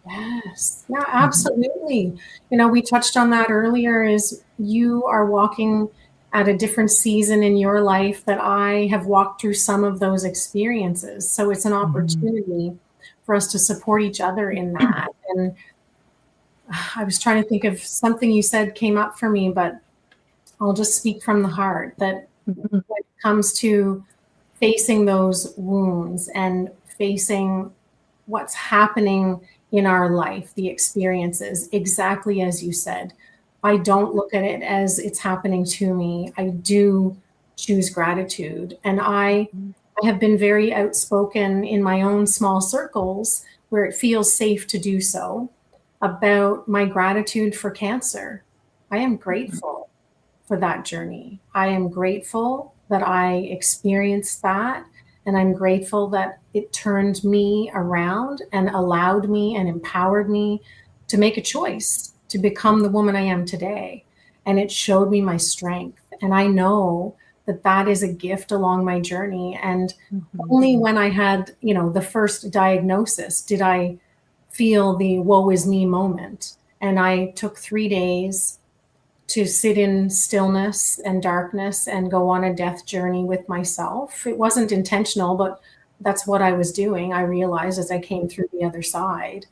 Yes. Yeah, Mhm. absolutely. We touched on that earlier is you are walking at a different season in your life that I have walked through some of those experiences. So it's an Mhm. opportunity for us to support each other in that. And I was trying to think of something you said came up for me, but I'll just speak from the heart that Mhm. when it comes to facing those wounds and facing what's happening in our life, the experiences, exactly as you said. I don't look at it as it's happening to me. I do choose gratitude. And I have been very outspoken in my own small circles where it feels safe to do so about my gratitude for cancer. I am grateful for that journey. I am grateful that I experienced that And I'm grateful that it turned me around and allowed me and empowered me to make a choice to become the woman I am today. And it showed me my strength. And I know that that is a gift along my journey. And Mhm. only when I had, the first diagnosis did I feel the woe is me moment. And I took 3 days to sit in stillness and darkness and go on a death journey with myself. It wasn't intentional, but that's what I was doing. I realized as I came through the other side.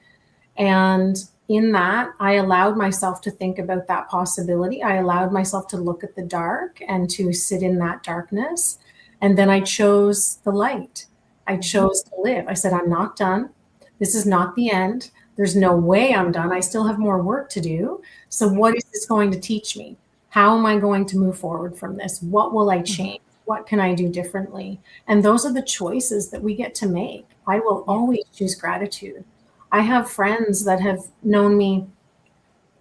And in that, I allowed myself to think about that possibility. I allowed myself to look at the dark and to sit in that darkness. And then I chose the light. I chose to live. I said, I'm not done. This is not the end. There's no way I'm done. I still have more work to do. So, what is this going to teach me? How am I going to move forward from this? What will I Mhm. change? What can I do differently? And those are the choices that we get to make. I will Yeah. always choose gratitude. I have friends that have known me,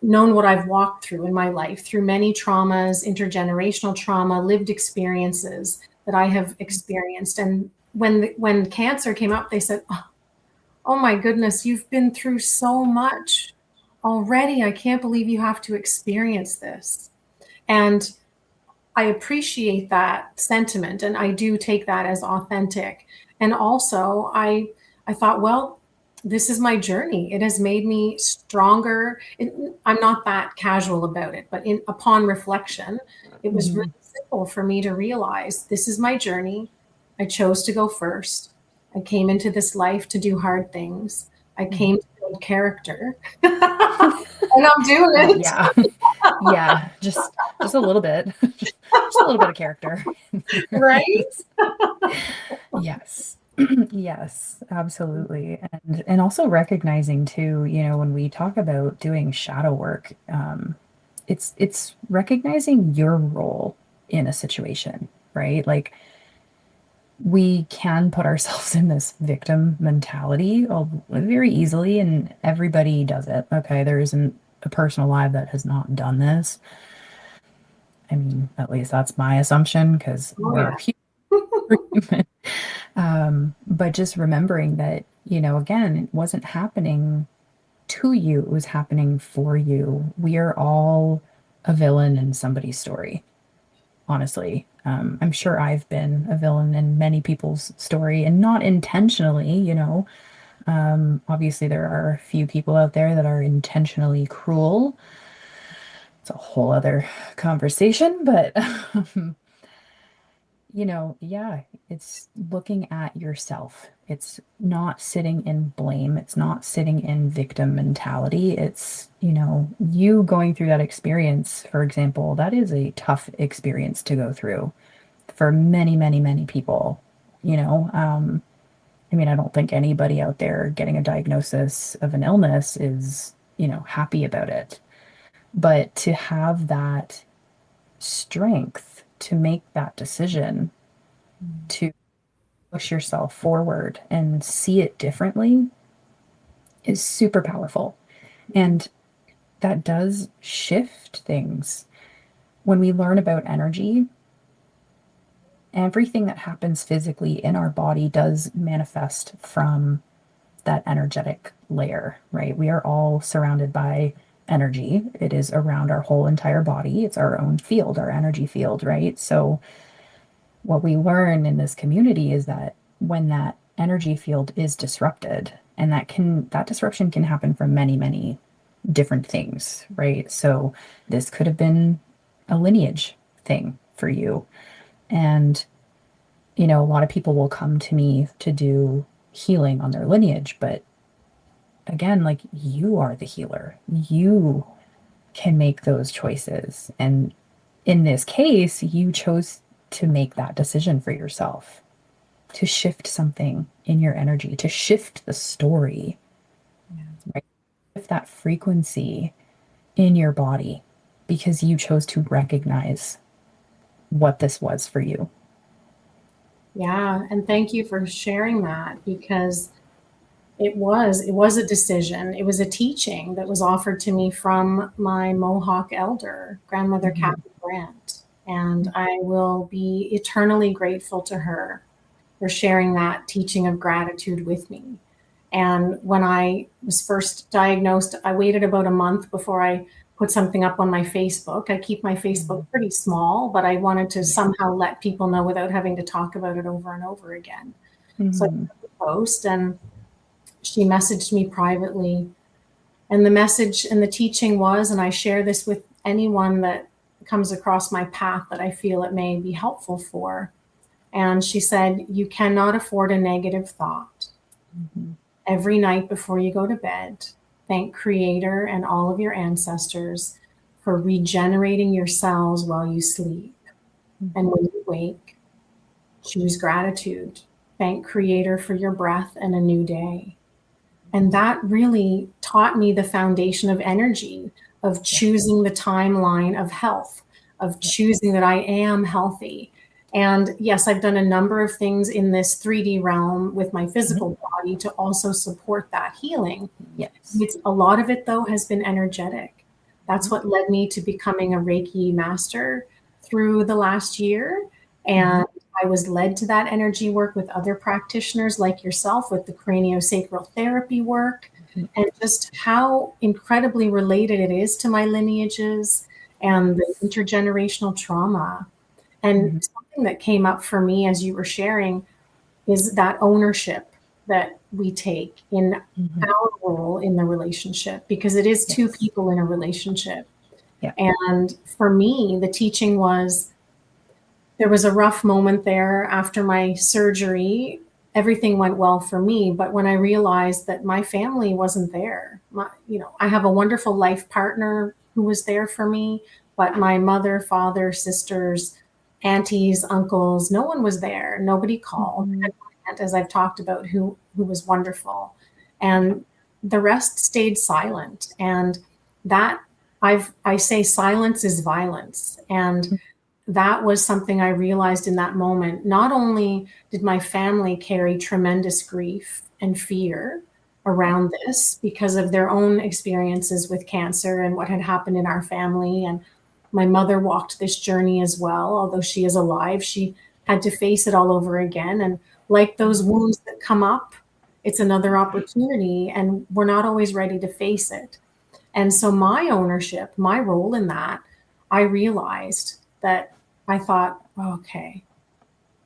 known what I've walked through in my life, through many traumas, intergenerational trauma, lived experiences that I have experienced. And when cancer came up, they said, "Oh my goodness, you've been through so much already. I can't believe you have to experience this." And I appreciate that sentiment, and I do take that as authentic. And also, I thought, well, this is my journey. It has made me stronger. I'm not that casual about it, but upon reflection, it was really Mhm. simple for me to realize this is my journey. I chose to go first. I came into this life to do hard things. I Mhm. came to build character, and I'm doing it. Yeah. Yeah. Just a little bit. Just a little bit of character. Right? Yes. Yes, absolutely. And also recognizing too, when we talk about doing shadow work, it's recognizing your role in a situation, right? Like we can put ourselves in this victim mentality very easily, and everybody does it. Okay, there isn't a person alive that has not done this. I mean, at least that's my assumption because Oh we're yeah. human. But just remembering that, again, it wasn't happening to you, it was happening for you. We are all a villain in somebody's story, honestly. I'm sure I've been a villain in many people's story and not intentionally, Obviously, there are a few people out there that are intentionally cruel. It's a whole other conversation, but yeah, it's looking at yourself. It's not sitting in blame. It's not sitting in victim mentality. It's, you going through that experience, for example, that is a tough experience to go through for many, many, many people. I mean, I don't think anybody out there getting a diagnosis of an illness is, happy about it. But to have that strength to make that decision, to push yourself forward and see it differently is super powerful. And that does shift things. When we learn about energy, everything that happens physically in our body does manifest from that energetic layer, right? We are all surrounded by energy. It is around our whole entire body. It's our own field, our energy field, right? So what we learn in this community is that when that energy field is disrupted, and that disruption can happen from many, many different things, right? So this could have been a lineage thing for you. And, a lot of people will come to me to do healing on their lineage, but again, like you are the healer. You can make those choices. And in this case, you chose to make that decision for yourself, to shift something in your energy, to shift the story, right? Shift that frequency in your body because you chose to recognize what this was for you. Yeah, and thank you for sharing that because it was a decision. It was a teaching that was offered to me from my Mohawk elder, grandmother Mhm. Kathy Brandt, and I will be eternally grateful to her for sharing that teaching of gratitude with me. And when I was first diagnosed, I waited about a month before I put something up on my Facebook. I keep my Facebook pretty small, but I wanted to somehow let people know without having to talk about it over and over again. So I Mhm. put the post, and she messaged me privately. And the message and the teaching was, and I share this with anyone that comes across my path that I feel it may be helpful for. And she said, "You cannot afford a negative thought. Mhm. Every night before you go to bed, thank Creator and all of your ancestors for regenerating your cells while you sleep. And Mhm. when you wake, choose gratitude. Thank Creator for your breath and a new day." And that really taught me the foundation of energy, of Yeah. choosing the timeline of health, of Yeah. choosing that I am healthy. And yes, I've done a number of things in this 3D realm with my Mhm. physical body to also support that healing. Yes. A lot of it, though, has been energetic. That's Mhm. what led me to becoming a Reiki master through the last year. Mhm. And I was led to that energy work with other practitioners like yourself with the craniosacral therapy work, Mhm. and just how incredibly related it is to my lineages and the Yes. intergenerational trauma. And Mhm. something that came up for me as you were sharing is that ownership that we take in Mhm. our role in the relationship, because it is two Yes. people in a relationship. Yeah. And for me, the teaching was, there was a rough moment there after my surgery. Everything went well for me, but when I realized that my family wasn't there, I have a wonderful life partner who was there for me, but my mother, father, sisters, aunties, uncles, no one was there. Nobody called. Mhm. And my aunt, as I've talked about, who was wonderful, and the rest stayed silent. And that I say silence is violence, and that was something I realized in that moment. Not only did my family carry tremendous grief and fear Yeah. around this because of their own experiences with cancer and what had happened in our family, and my mother walked this journey as well. Although she is alive, she had to face it all over again. And like those Mhm. wounds that come up, it's another opportunity, and we're not always ready to face it. And so my ownership, my role in that, I realized that I thought, okay,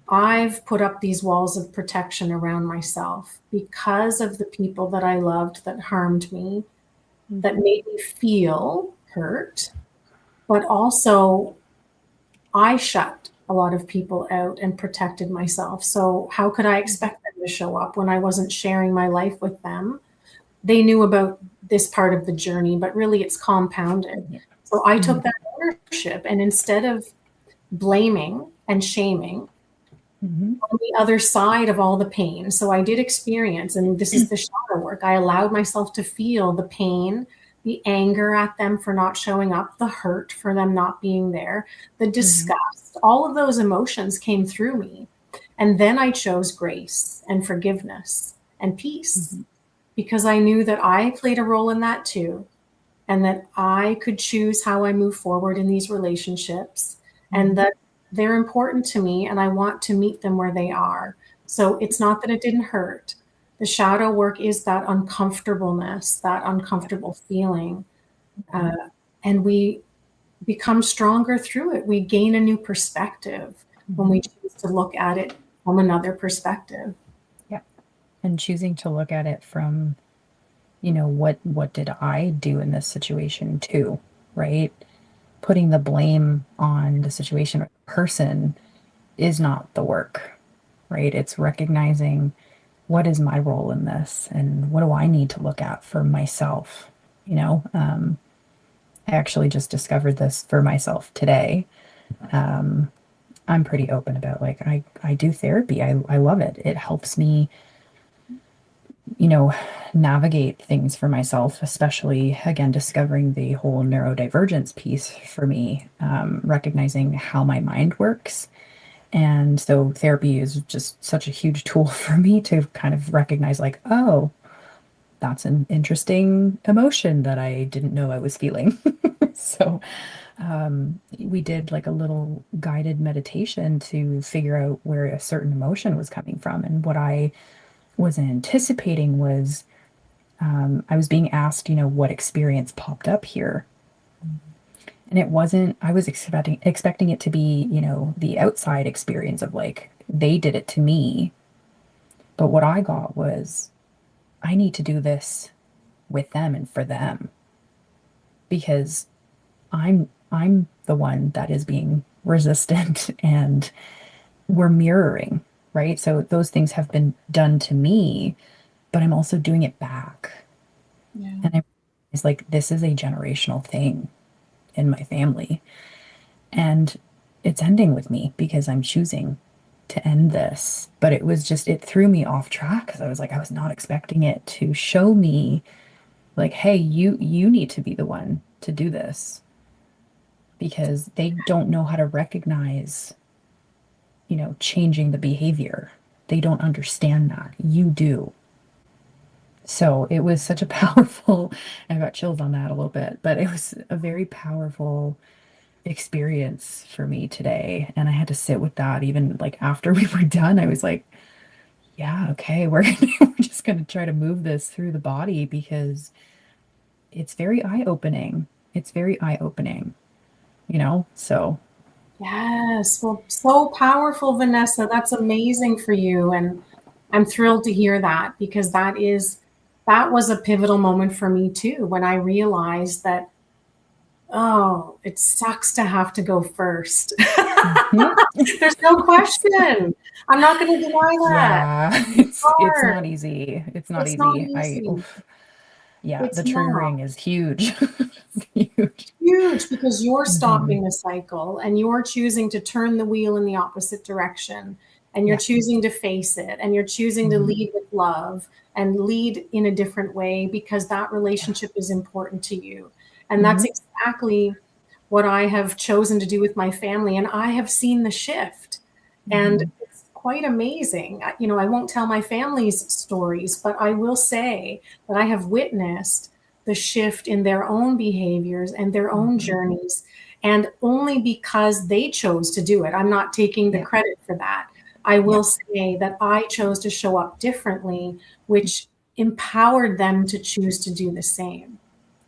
I've put up these walls of protection around myself because of the people that I loved that harmed me, that Mhm. made me feel hurt, but also I shut a lot of people out and protected myself. So how could I Mhm. expect them to show up when I wasn't sharing my life with them? They knew about this part of the journey, but really it's compounded. Yeah. So I took Mhm. that ownership, and instead of blaming and shaming, Mhm. on the other side of all the pain. So I did experience, and this is the shadow work. I allowed myself to feel the pain, the anger at them for not showing up, the hurt for them not being there, the Mhm. disgust. All of those emotions came through me. And then I chose grace and forgiveness and peace, Mhm. because I knew that I played a role in that too, and that I could choose how I move forward in these relationships, and Mhm. that they're important to me and I want to meet them where they are. So it's not that it didn't hurt. The shadow work is that uncomfortableness, that Yeah. uncomfortable feeling. Mhm. Uh, and we become stronger through it. We gain a new perspective when Mhm. we choose to look at it from another perspective. Yeah. And choosing to look at it from, what did I do in this situation too, right? Putting the blame on the situation or the person is not the work, right? It's recognizing what is my role in this and what do I need to look at for myself, you know? I actually just discovered this for myself today. I'm pretty open about like I do therapy. I love it. It helps me, you know, navigate things for myself, especially again discovering the whole neurodivergence piece for me, recognizing how my mind works. And so therapy is just such a huge tool for me to kind of recognize like, oh, that's an interesting emotion that I didn't know I was feeling. So we did like a little guided meditation to figure out where a certain emotion was coming from. And what I was anticipating was I was being asked, what experience popped up here. And it wasn't, I was expecting it to be, the outside experience of like, they did it to me. But what I got was, I need to do this with them and for them because I'm the one that is being resistant and we're mirroring, right? So those things have been done to me, but I'm also doing it back. Yeah. And it's like this is a generational thing in my family. And it's ending with me because I'm choosing to end this. But it was just, it threw me off track because I was like, I was not expecting it to show me like, hey, you need to be the one to do this because they don't know how to recognize, changing the behavior. They don't understand that. You do. So it was such a powerful, I got chills on that a little bit, but it was a very powerful experience for me today. And I had to sit with that even like after we were done. I was like, yeah, okay, we're just gonna try to move this through the body because it's very eye-opening. It's very eye-opening, So Yes. Well, so powerful, Vanessa. That's amazing for you. And I'm thrilled to hear that because that was a pivotal moment for me too, when I realized that, oh, it sucks to have to go first. mhm. There's no question. I'm not going to deny that. Yeah, It's it's hard. not easy. It's not It's not easy. easy. Yeah, It's the not. triggering is huge. Huge. Huge, because you're Hmm. stopping the cycle and you're choosing to turn the wheel in the opposite direction, and you're Yeah. choosing to face it, and you're choosing to Hmm. lead with love and lead in a different way because that Yeah. relationship is important to you. And that's Hmm. exactly what I have chosen to do with my family. And I have seen the shift. And Hmm. it's quite amazing. I won't tell my family's stories, but I will say that I have witnessed the shift in their own behaviors and their own Hmm. journeys. And only because they chose to do it. I'm not taking the Yeah. credit for that. I Yeah. will say that I chose to show up differently, which empowered them to choose to do the same.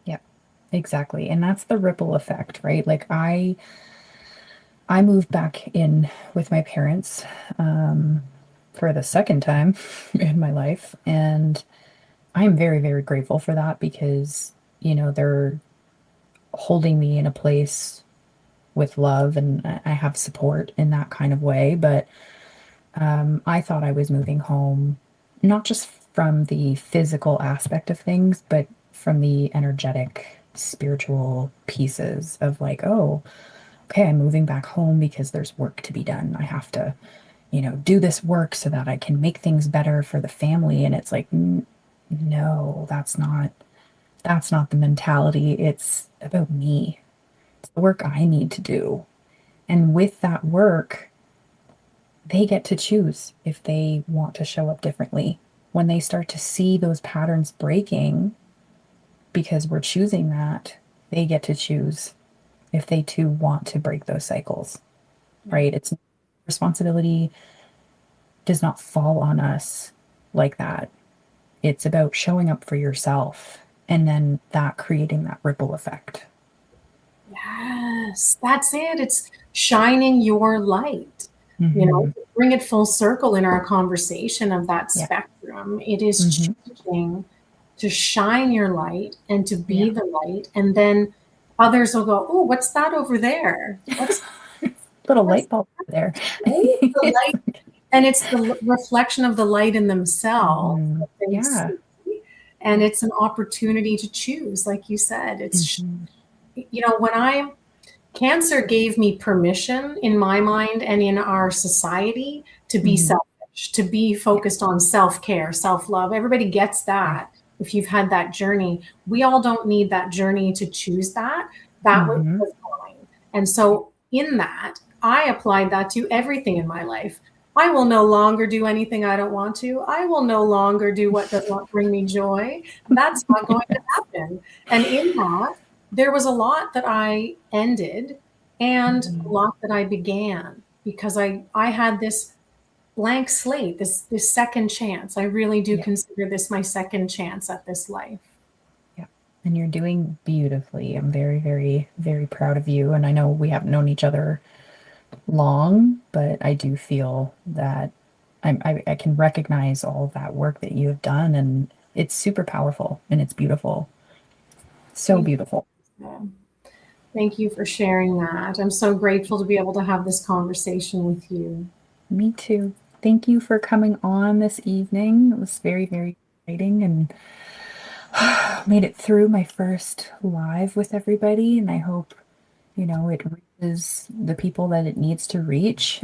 Yeah. Exactly. And that's the ripple effect, right? Like I moved back in with my parents for the second time in my life, and I'm very, very grateful for that because, they're holding me in a place with love and I have support in that kind of way. But I thought I was moving home, not just from the physical aspect of things, but from the energetic, spiritual pieces of like, oh, okay, I'm moving back home because there's work to be done. I have to, do this work so that I can make things better for the family. And it's like, no, that's not the mentality. It's about me. It's the work I need to do. And with that work, they get to choose if they want to show up differently. When they start to see those patterns breaking, because we're choosing that, they get to choose if they too want to break those cycles, Yeah. right? It's responsibility does not fall on us like that. It's about showing up for yourself and then that creating that ripple effect. Yes, that's it. It's shining your light. Hmm. To bring it full circle in our conversation of that Yeah. spectrum, it is Hmm. choosing to shine your light and to be Yeah. the light. And then others will go, oh, what's that over there? Little What's light bulb there. right? The light, and it's the reflection of the light in themselves Hmm. that they Yeah. see. And Yeah. it's an opportunity to choose, like you said. Hmm. When cancer gave me permission in my mind and in our society to be Hmm. selfish, to be Yeah. focused on self care, self love. Everybody gets Yeah. that if you've had that journey. We all don't need that journey to choose that. That was Hmm. mine. And so, in that, I applied that to everything in my life. I will no longer do anything I don't want to. I will no longer do what does not bring me joy. That's not going to Yes. happen. And in that, there was a lot that I ended and a Mhm. lot that I began because I had this blank slate, this second chance. I really do Yeah, consider this my second chance at this life. yeah. And you're doing beautifully. I'm very, very, very proud of you. And I know we haven't known each other long, but I do feel that I can recognize all of that work that you have done, and it's super powerful and it's beautiful. So Thank beautiful. you. Thank you for sharing that. I'm so grateful to be able to have this conversation with you. Me too. Thank you for coming on this evening. It was very, very exciting and made it through my first live with everybody. And I hope, it reaches the people that it needs to reach.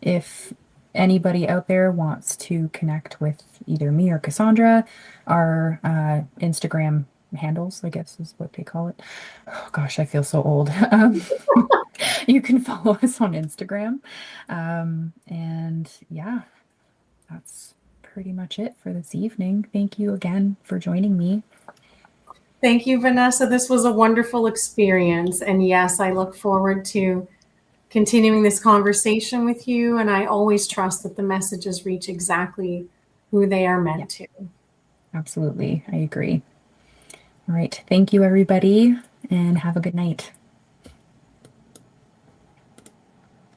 If anybody out there wants to connect with either me or Cassandra, our Instagram handles, I guess is what they call it. Oh gosh, I feel so old. You can follow us on Instagram. And yeah, that's pretty much it for this evening. Thank you again for joining me. Thank you, Vanessa. This was a wonderful experience. And yes, I look forward to continuing this conversation with you. And I always trust that the messages reach exactly who they are Yeah, meant to. absolutely. I agree. All right. Thank you, everybody, and have a good night.